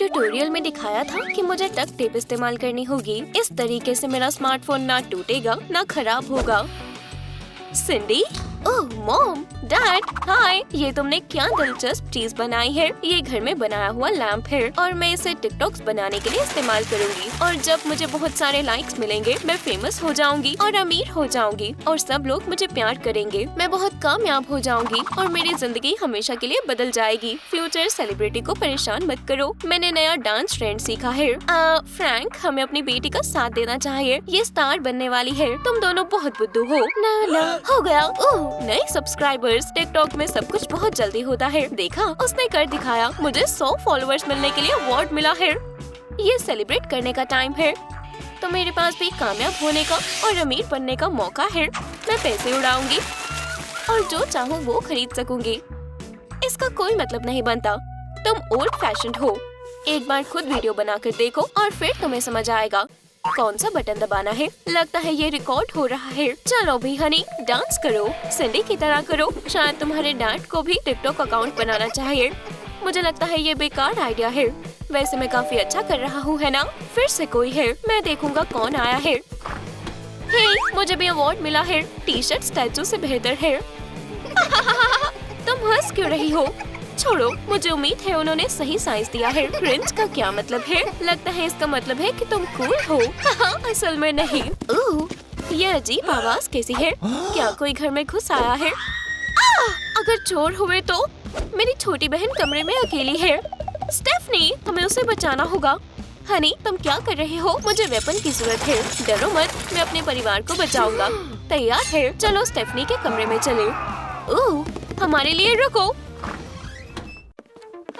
Tutorial में दिखाया था कि मुझे डक्ट टेप इस्तेमाल करनी होगी। इस तरीके से मेरा स्मार्टफोन ना टूटेगा ना खराब होगा। सिंडी, ओह मॉम, डैड, हाय, ये तुमने क्या दिलचस्प चीज बनाई है। ये घर में बनाया हुआ लैंप है और मैं इसे टिकटॉक्स बनाने के लिए इस्तेमाल करूंगी। और जब मुझे बहुत सारे लाइक्स मिलेंगे मैं फेमस हो जाऊंगी और अमीर हो जाऊंगी और सब लोग मुझे प्यार करेंगे। मैं बहुत कामयाब हो जाऊंगी और मेरी जिंदगी हमेशा के लिए बदल जाएगी। फ्यूचर सेलिब्रिटी को परेशान मत करो, मैंने नया डांस ट्रेंड सीखा है। फ्रैंक, हमें अपनी बेटी का साथ देना चाहिए, ये स्टार बनने वाली है। तुम दोनों बहुत बुद्धू हो। ना हो गया। नए सब्सक्राइबर्स। टिकटॉक में सब कुछ बहुत जल्दी होता है। देखा, उसने कर दिखाया। मुझे 100 फॉलोअर्स मिलने के लिए अवार्ड मिला है। ये सेलिब्रेट करने का टाइम है। तो मेरे पास भी कामयाब होने का और अमीर बनने का मौका है। मैं पैसे उड़ाऊंगी और जो चाहूँ वो खरीद सकूंगी। इसका कोई मतलब नहीं बनता। तुम ओल्ड फैशन्ड हो। एक बार खुद वीडियो बनाकर देखो और फिर तुम्हें समझ आएगा कौन सा बटन दबाना है। लगता है ये रिकॉर्ड हो रहा है। चलो भी हनी, डांस करो, सिंडी की तरह करो। शायद तुम्हारे डैड को भी टिकटॉक अकाउंट बनाना चाहिए। मुझे लगता है ये बेकार आइडिया है। वैसे मैं काफी अच्छा कर रहा हूँ, है ना? फिर से कोई है, मैं देखूंगा कौन आया है। हे, मुझे भी अवार्ड मिला है। टी शर्ट स्टैचू से बेहतर है। तुम हंस क्यों रही हो? छोड़ो, मुझे उम्मीद है उन्होंने सही साइज दिया है। क्रिंज का क्या मतलब है? लगता है इसका मतलब है कि तुम कूल हो। असल में नहीं। ये अजीब आवाज कैसी है? क्या कोई घर में घुस आया है? अगर चोर हुए तो? मेरी छोटी बहन कमरे में अकेली है। स्टेफनी, हमें उसे बचाना होगा। हनी, तुम क्या कर रहे हो? मुझे वेपन की जरूरत है। डरो मत, मैं अपने परिवार को बचाऊंगा। तैयार है? चलो स्टेफनी के कमरे में चले। हमारे लिए रुको,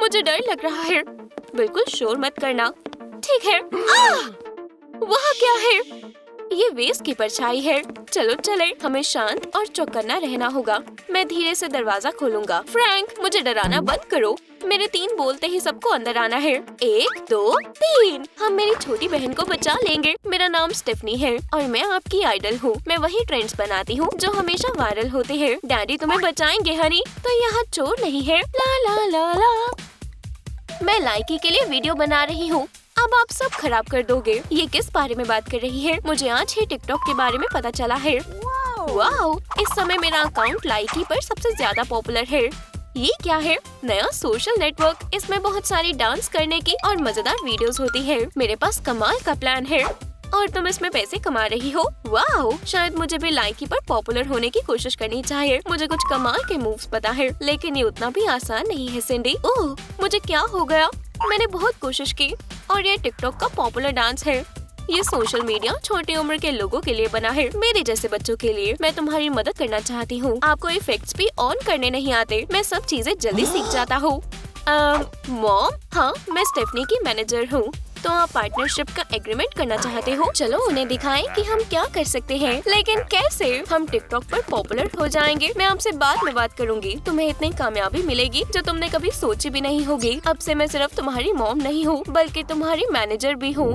मुझे डर लग रहा है। बिल्कुल शोर मत करना, ठीक है? वह क्या है? ये वेस की परछाई है। चलो चले, हमें शांत और चौकन्ना रहना होगा। मैं धीरे से दरवाजा खोलूंगा। फ्रैंक, मुझे डराना बंद करो। मेरे 3 बोलते ही सबको अंदर आना है। 1 2 3। हम मेरी छोटी बहन को बचा लेंगे। मेरा नाम स्टेफनी है और मैं आपकी आइडल हूँ। मैं वही ट्रेंड्स बनाती हूँ जो हमेशा वायरल होते हैं। डैडी तुम्हें बचाएंगे हनी। तो यहाँ चोर नहीं है। ला ला ला ला। मैं लाइकी के लिए वीडियो बना रही हूँ। अब आप सब खराब कर दोगे। ये किस बारे में बात कर रही है? मुझे आज ही टिकटॉक के बारे में पता चला है। वाओ, इस समय मेरा अकाउंट लाइकी पर सबसे ज्यादा पॉपुलर है। ये क्या है? नया सोशल नेटवर्क। इसमें बहुत सारी डांस करने की और मजेदार वीडियोस होती है। मेरे पास कमाल का प्लान है और तुम इसमें पैसे कमा रही हो। वाओ, शायद मुझे भी लाइकी पर पॉपुलर होने की कोशिश करनी चाहिए। मुझे कुछ कमाल के मूव्स पता है, लेकिन ये उतना भी आसान नहीं है सिंडी। ओह, मुझे क्या हो गया? मैंने बहुत कोशिश की और ये टिकटॉक का पॉपुलर डांस है। ये सोशल मीडिया छोटी उम्र के लोगों के लिए बना है, मेरे जैसे बच्चों के लिए। मैं तुम्हारी मदद करना चाहती हूँ। आपको इफेक्ट्स भी ऑन करने नहीं आते। मैं सब चीजें जल्दी सीख जाता हूँ। मॉम, हाँ, मैं स्टेफनी की मैनेजर हूँ। तो आप पार्टनरशिप का एग्रीमेंट करना चाहते हो? चलो उन्हें दिखाएं कि हम क्या कर सकते हैं। लेकिन कैसे? हम टिकटॉक पर पॉपुलर हो जाएंगे। मैं आपसे बाद में बात करूंगी। तुम्हें इतनी कामयाबी मिलेगी जो तुमने कभी सोची भी नहीं होगी। अब से मैं सिर्फ तुम्हारी मॉम नहीं हूँ बल्कि तुम्हारी मैनेजर भी हूँ।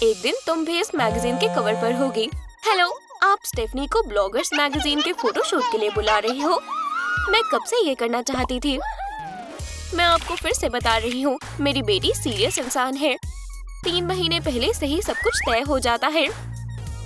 एक दिन तुम भी इस मैगजीन के कवर पर होगी। हेलो, आप स्टेफनी को ब्लॉगर्स मैगजीन के फोटोशूट के लिए बुला रही हो? मैं कब से ये करना चाहती थी। मैं आपको फिर से बता रही हूँ, मेरी बेटी सीरियस इंसान है। 3 महीने पहले से ही सब कुछ तय हो जाता है।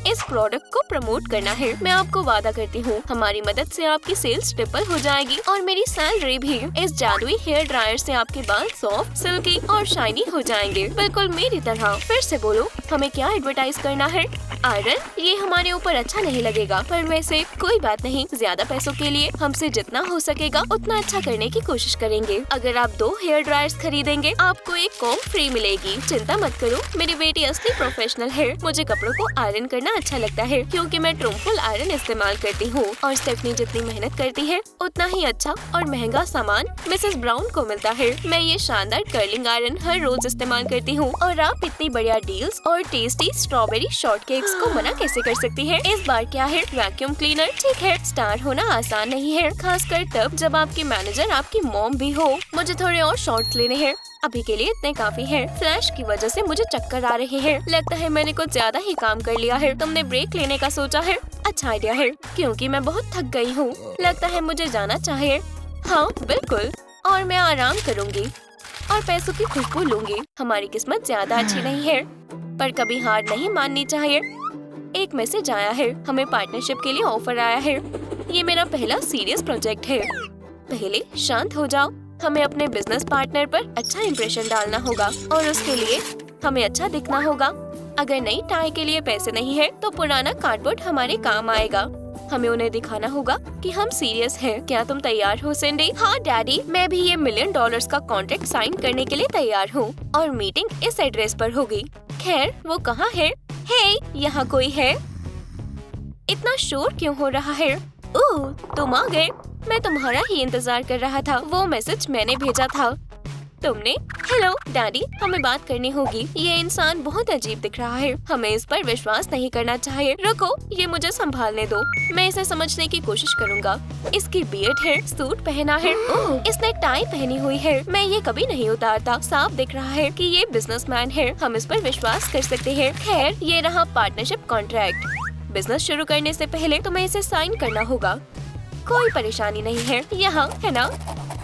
इस प्रोडक्ट को प्रमोट करना है। मैं आपको वादा करती हूँ हमारी मदद से आपकी सेल्स ट्रिपल हो जाएगी और मेरी सैलरी भी। इस जादुई हेयर ड्रायर से आपके बाल सॉफ्ट, सिल्की और शाइनी हो जाएंगे, बिल्कुल मेरी तरह। फिर से बोलो, हमें क्या एडवर्टाइज करना है? आयरन, ये हमारे ऊपर अच्छा नहीं लगेगा, पर वैसे कोई बात नहीं। ज्यादा पैसों के लिए हमसे जितना हो सकेगा उतना अच्छा करने की कोशिश करेंगे। अगर आप 2 हेयर ड्रायर्स खरीदेंगे आपको एक कॉम्ब फ्री मिलेगी। चिंता मत करो, मेरी बेटी असली प्रोफेशनल है। मुझे कपड़ों को आयरन करना अच्छा लगता है क्योंकि मैं ट्रूमफुल आयरन इस्तेमाल करती हूँ और स्टेफनी जितनी मेहनत करती है उतना ही अच्छा और महंगा सामान मिसेस ब्राउन को मिलता है। मैं ये शानदार कर्लिंग आयरन हर रोज इस्तेमाल करती हूँ और आप इतनी बढ़िया डील्स और टेस्टी स्ट्रॉबेरी शॉर्टकेक्स को मना कैसे कर सकती है? इस बार क्या है? Vacuum cleaner. ठीक है, स्टार होना आसान नहीं है, खासकर तब जब आपकी मैनेजर आपकी मॉम भी हो। मुझे थोड़े और शॉर्ट्स लेने हैं। अभी के लिए इतने काफी है। फ्लैश की वजह से मुझे चक्कर आ रहे हैं। लगता है मैंने कुछ ज्यादा ही काम कर लिया है। तुमने ब्रेक लेने का सोचा है? अच्छा आइडिया है क्योंकि मैं बहुत थक गई हूँ। लगता है मुझे जाना चाहिए। हाँ बिल्कुल, और मैं आराम करूँगी। और पैसों की खुशबू लूंगी। हमारी किस्मत ज्यादा अच्छी नहीं है, पर कभी हार नहीं माननी चाहिए। एक मैसेज आया है, हमें पार्टनरशिप के लिए ऑफर आया है। ये मेरा पहला सीरियस प्रोजेक्ट है। पहले शांत हो जाओ। हमें अपने बिजनेस पार्टनर पर अच्छा इंप्रेशन डालना होगा और उसके लिए हमें अच्छा दिखना होगा। अगर नई टाई के लिए पैसे नहीं है तो पुराना कार्डबोर्ड हमारे काम आएगा। हमें उन्हें दिखाना होगा कि हम सीरियस हैं। क्या तुम तैयार हो सिंडी? हाँ डैडी, मैं भी ये $1 मिलियन का कॉन्ट्रैक्ट साइन करने के लिए तैयार हूँ और मीटिंग इस एड्रेस पर होगी। खैर वो कहाँ है? हे, यहाँ कोई है? इतना शोर क्यों हो रहा है? ओह, तुम आ गए। मैं तुम्हारा ही इंतजार कर रहा था। वो मैसेज मैंने भेजा था। तुमने? हेलो डैडी, हमें बात करनी होगी। ये इंसान बहुत अजीब दिख रहा है। हमें इस पर विश्वास नहीं करना चाहिए। रुको, ये मुझे संभालने दो। मैं इसे समझने की कोशिश करूँगा। इसकी बियर्ड है, सूट पहना है। ओह, इसने टाई पहनी हुई है। मैं ये कभी नहीं उतारता। साफ दिख रहा है कि ये बिजनेसमैन है। हम इस पर विश्वास कर सकते हैं। खैर, ये रहा पार्टनरशिप कॉन्ट्रैक्ट। बिजनेस शुरू करने से पहले तुम्हें इसे साइन करना होगा। कोई परेशानी नहीं है, यहाँ है ना?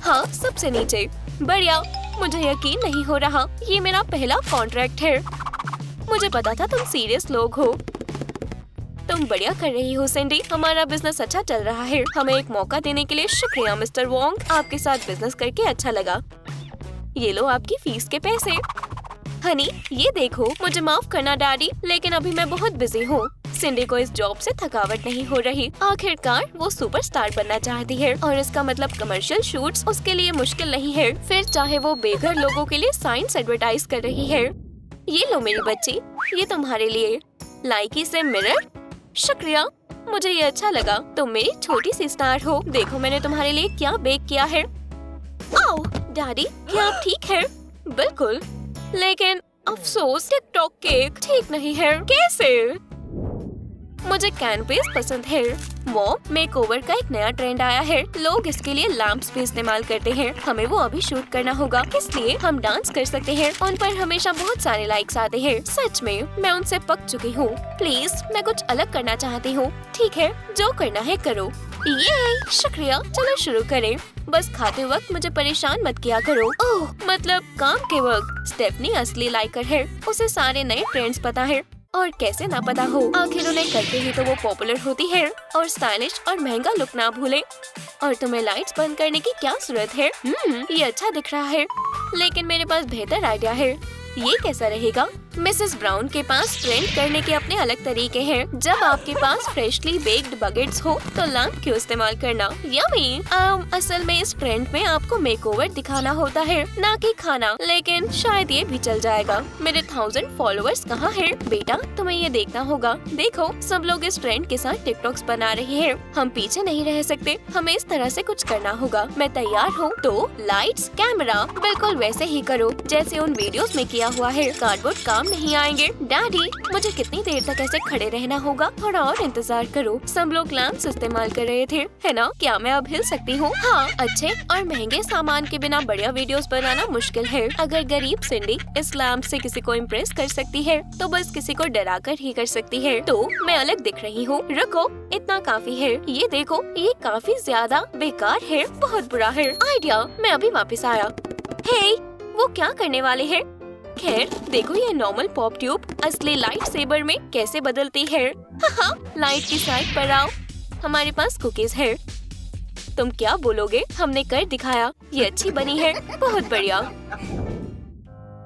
हाँ, सबसे नीचे। बढ़िया, मुझे यकीन नहीं हो रहा। ये मेरा पहला कॉन्ट्रैक्ट है। मुझे पता था तुम सीरियस लोग हो। तुम बढ़िया कर रही हो सिंडी। हमारा बिजनेस अच्छा चल रहा है। हमें एक मौका देने के लिए शुक्रिया मिस्टर वोंग। आपके साथ बिजनेस करके अच्छा लगा। ये लो आपकी फीस के पैसे। हनी, ये देखो। मुझे माफ करना डैडी, लेकिन अभी मैं बहुत बिजी हूँ। सिंडी को इस जॉब से थकावट नहीं हो रही। आखिरकार वो सुपरस्टार बनना चाहती है और इसका मतलब कमर्शियल शूट्स उसके लिए मुश्किल नहीं है। फिर चाहे वो बेघर लोगों के लिए साइंस एडवर्टाइज कर रही है। ये लो मेरी बच्ची, ये तुम्हारे लिए। लाइकी से मिरर। शुक्रिया, मुझे ये अच्छा लगा। तुम मेरी छोटी सी स्टार हो। देखो मैंने तुम्हारे लिए क्या बेक किया है। आओ डैडी, क्या आप ठीक है? बिल्कुल, लेकिन अफसोस टिकटॉक केक ठीक नहीं है। कैसे? मुझे कैनवेस पसंद है। मॉम, मेकओवर का एक नया ट्रेंड आया है। लोग इसके लिए लैंप्स भी इस्तेमाल करते हैं। हमें वो अभी शूट करना होगा, इसलिए हम डांस कर सकते हैं। उन पर हमेशा बहुत सारे लाइक्स आते हैं। सच में मैं उनसे पक चुकी हूँ। प्लीज, मैं कुछ अलग करना चाहती हूँ। ठीक है, जो करना है करो। ये शुक्रिया, चलो शुरू करें। बस खाते वक्त मुझे परेशान मत किया करो। ओह, मतलब काम के वक्त। स्टेफनी असली लाइकर है। उसे सारे नए ट्रेंड्स पता है। और कैसे ना पता हो, आखिर उन्हें करते ही तो वो पॉपुलर होती है। और स्टाइलिश और महंगा लुक ना भूले। और तुम्हें लाइट्स बंद करने की क्या जरूरत है? ये अच्छा दिख रहा है, लेकिन मेरे पास बेहतर आइडिया है। ये कैसा रहेगा? मिसेस ब्राउन के पास ट्रेंड करने के अपने अलग तरीके हैं। जब आपके पास फ्रेशली बेक्ड बगेट्स हो तो लैम्प क्यों इस्तेमाल करना? यम्मी। असल में इस ट्रेंड में आपको मेकओवर दिखाना होता है, ना कि खाना। लेकिन शायद ये भी चल जाएगा। मेरे 1000 फॉलोअर्स कहाँ हैं? बेटा, तुम्हें ये देखना होगा। देखो, सब लोग इस ट्रेंड के साथ टिकटॉक्स बना रहे हैं। हम पीछे नहीं रह सकते। हमें इस तरह से कुछ करना होगा। मैं तैयार हूँ। तो लाइट्स, कैमरा, बिल्कुल वैसे ही करो जैसे उन वीडियोस में किया हुआ है। कार्डबोर्ड काम नहीं आएंगे। डैडी, मुझे कितनी देर तक ऐसे खड़े रहना होगा? थोड़ा और इंतजार करो। सब लोग लैंप्स इस्तेमाल कर रहे थे, है ना? क्या मैं अब हिल सकती हूँ? हाँ, अच्छे और महंगे सामान के बिना बढ़िया वीडियोस बनाना मुश्किल है। अगर गरीब सिंडी इस लैंप से किसी को इम्प्रेस कर सकती है, तो बस किसी को डराकर ही कर सकती है। तो मैं अलग दिख रही हूँ। रुको, इतना काफी है। ये देखो, ये काफी ज्यादा बेकार है। बहुत बुरा है। आइडिया, मैं अभी वापस आया। हे, वो क्या करने वाले हैं? खैर, देखो ये नॉर्मल पॉप ट्यूब असली लाइट सेबर में कैसे बदलती है। लाइट की साइड पर आओ। हमारे पास कुकीज है। तुम क्या बोलोगे? हमने कर दिखाया। ये अच्छी बनी है। बहुत बढ़िया।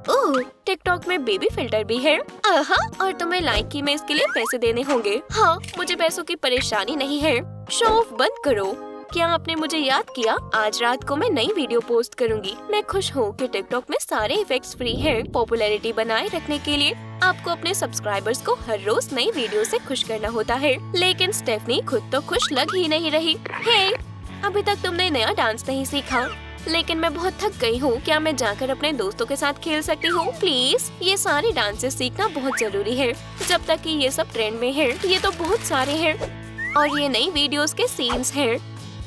ओह, टिकटॉक में बेबी फिल्टर भी है। और तुम्हें लाइकी में इसके लिए पैसे देने होंगे। हाँ, मुझे पैसों की परेशानी नहीं है। शो ऑफ बंद करो। क्या आपने मुझे याद किया? आज रात को मैं नई वीडियो पोस्ट करूंगी। मैं खुश हूँ कि टिकटॉक में सारे इफेक्ट्स फ्री हैं। पॉपुलैरिटी बनाए रखने के लिए आपको अपने सब्सक्राइबर्स को हर रोज नई वीडियो से खुश करना होता है। लेकिन स्टेफनी खुद तो खुश लग ही नहीं रही। हे, अभी तक तुमने नया डांस नहीं सीखा। लेकिन मैं बहुत थक गई हूँ। क्या मैं जाकर अपने दोस्तों के साथ खेल सकती हूँ? प्लीज, ये सारे डांसेस सीखना बहुत जरूरी है जब तक कि ये सब ट्रेंड में है। ये तो बहुत सारे हैं और ये नई वीडियोस के सीन्स हैं।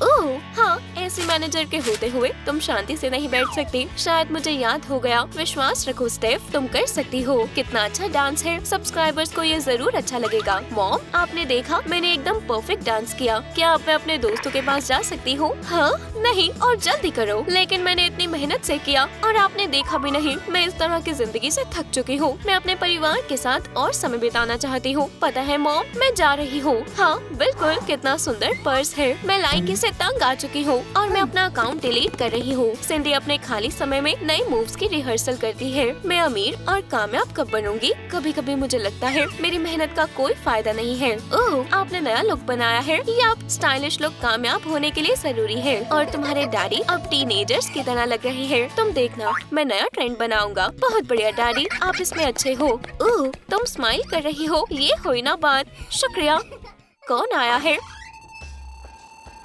ओह हाँ, ऐसे मैनेजर के होते हुए तुम शांति से नहीं बैठ सकती। शायद मुझे याद हो गया। विश्वास रखो स्टेफ, तुम कर सकती हो। कितना अच्छा डांस है। सब्सक्राइबर्स को ये जरूर अच्छा लगेगा। मॉम, आपने देखा, मैंने एकदम परफेक्ट डांस किया। क्या अब मैं अपने दोस्तों के पास जा सकती हूँ? हाँ, नहीं और जल्दी करो। लेकिन मैंने इतनी मेहनत से किया और आपने देखा भी नहीं। मैं इस तरह की जिंदगी से थक चुकी हूँ। मैं अपने परिवार के साथ और समय बिताना चाहती हूँ। पता है मॉम, मैं जा रही हूँ। हाँ बिल्कुल, कितना सुंदर पर्स है। मैं लाइकी से तंग आ चुकी हूँ और मैं अपना अकाउंट डिलीट कर रही हूँ। सिंडी अपने खाली समय में नए मूव्स की रिहर्सल करती है। मैं अमीर और कामयाब कब बनूंगी? कभी कभी मुझे लगता है मेरी मेहनत का कोई फायदा नहीं है। ओह, आपने नया लुक बनाया है। ये आप स्टाइलिश लुक कामयाब होने के लिए जरूरी है। और तुम्हारे डैडी अब टीनेजर्स की तरह लग रहे हैं। तुम देखना, मैं नया ट्रेंड बनाऊंगा। बहुत बढ़िया डैडी, आप इसमें अच्छे हो। ओह, तुम स्माइल कर रही हो, ये हुई ना बात। शुक्रिया। कौन आया है?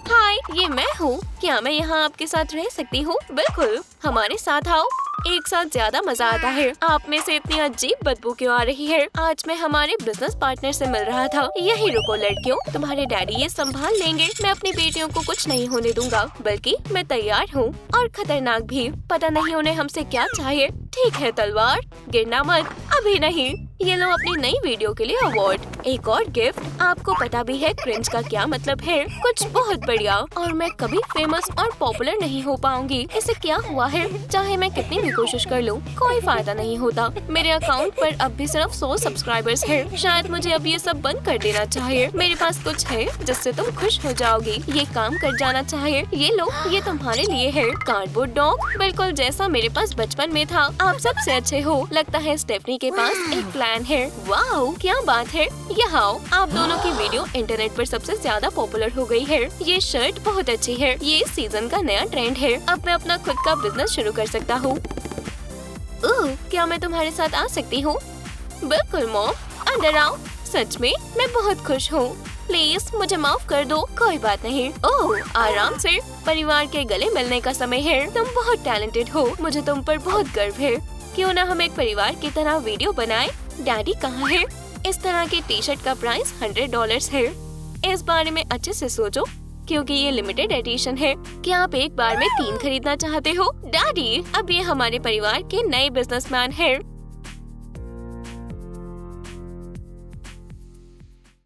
हाय, ये मैं हूँ। क्या मैं यहाँ आपके साथ रह सकती हूँ? बिल्कुल, हमारे साथ आओ। एक साथ ज्यादा मजा आता है। आप में से इतनी अजीब बदबू क्यों आ रही है? आज मैं हमारे बिजनेस पार्टनर से मिल रहा था। यही रुको लड़कियों, तुम्हारे डैडी ये संभाल लेंगे। मैं अपनी बेटियों को कुछ नहीं होने दूंगा, बल्कि मैं तैयार हूँ और खतरनाक भी। पता नहीं उन्हें हमसे क्या चाहिए। ठीक है तलवार, गिरना मत। अभी नहीं। ये लो अपनी नई वीडियो के लिए अवार्ड। एक और गिफ्ट। आपको पता भी है क्रिंज का क्या मतलब है? कुछ बहुत बढ़िया। और मैं कभी फेमस और पॉपुलर नहीं हो पाऊंगी। इसे क्या हुआ है? चाहे मैं कितनी भी कोशिश कर लूं, कोई फायदा नहीं होता। मेरे अकाउंट पर अब भी सिर्फ 100 सब्सक्राइबर्स हैं। शायद मुझे अब ये सब बंद कर देना चाहिए। मेरे पास कुछ है जिससे तुम खुश हो जाओगी। ये काम कर जाना चाहिए। ये लो, ये तुम्हारे लिए है। कार्डबोर्ड डॉग, बिल्कुल जैसा मेरे पास बचपन में था। आप सबसे अच्छे हो। लगता है स्टेफनी के पास एक प्लान है। वाओ, क्या बात है। यहाँ आओ। आप दोनों की वीडियो इंटरनेट पर सबसे ज्यादा पॉपुलर हो गई है। ये शर्ट बहुत अच्छी है। ये इस सीजन का नया ट्रेंड है। अब मैं अपना खुद का बिजनेस शुरू कर सकता हूँ। क्या मैं तुम्हारे साथ आ सकती हूँ? बिल्कुल मॉम, अंदर आओ। सच में मैं बहुत खुश हूँ। प्लीज मुझे माफ कर दो। कोई बात नहीं। ओह, आराम से। परिवार के गले मिलने का समय है। तुम बहुत टैलेंटेड हो। मुझे तुम पर बहुत गर्व है। क्यों ना हम एक परिवार की तरह वीडियो बनाएं? डैडी कहाँ है? इस तरह की टी शर्ट का प्राइस $100 है। इस बारे में अच्छे से सोचो, क्योंकि ये लिमिटेड एडिशन है। क्या आप एक बार में 3 खरीदना चाहते हो? डैडी, अब ये हमारे परिवार के नए बिजनेसमैन हैं।